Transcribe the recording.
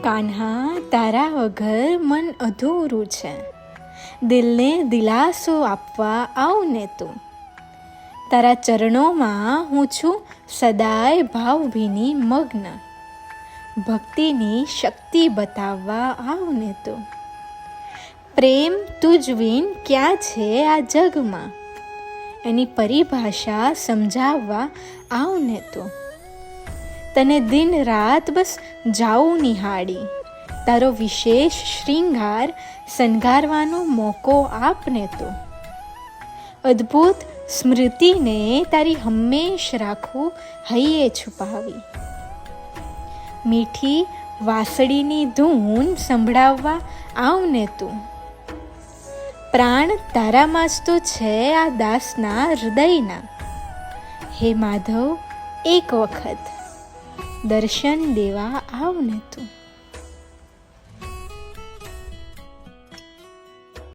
કાન્હા, તારા વગર મન અધૂરું છે, દિલને દિલાસો આપવા આવ ને તું. તારા ચરણોમાં હું છું સદાય ભાવભીની મગ્ન, ભક્તિની શક્તિ બતાવવા આવ ને તું. પ્રેમ તુજ વિન ક્યાં છે આ જગમાં, એની પરિભાષા સમજાવવા આવ ને તું. તને દિન રાત બસ જાઉં નિહાળી, તારો વિશેષ શ્રૃંગાર શણગારવાનો મોકો આપને તું. અદ્ભુત સ્મૃતિને તારી હંમેશ રાખું હૈયે છુપાવી, મીઠી વાસળીની ધૂન સંભળાવવા આવને તું. પ્રાણ તારામાં જ તો છે આ દાસના હૃદયના, હે માધવ એક વખત દર્શન દેવા આવને તું.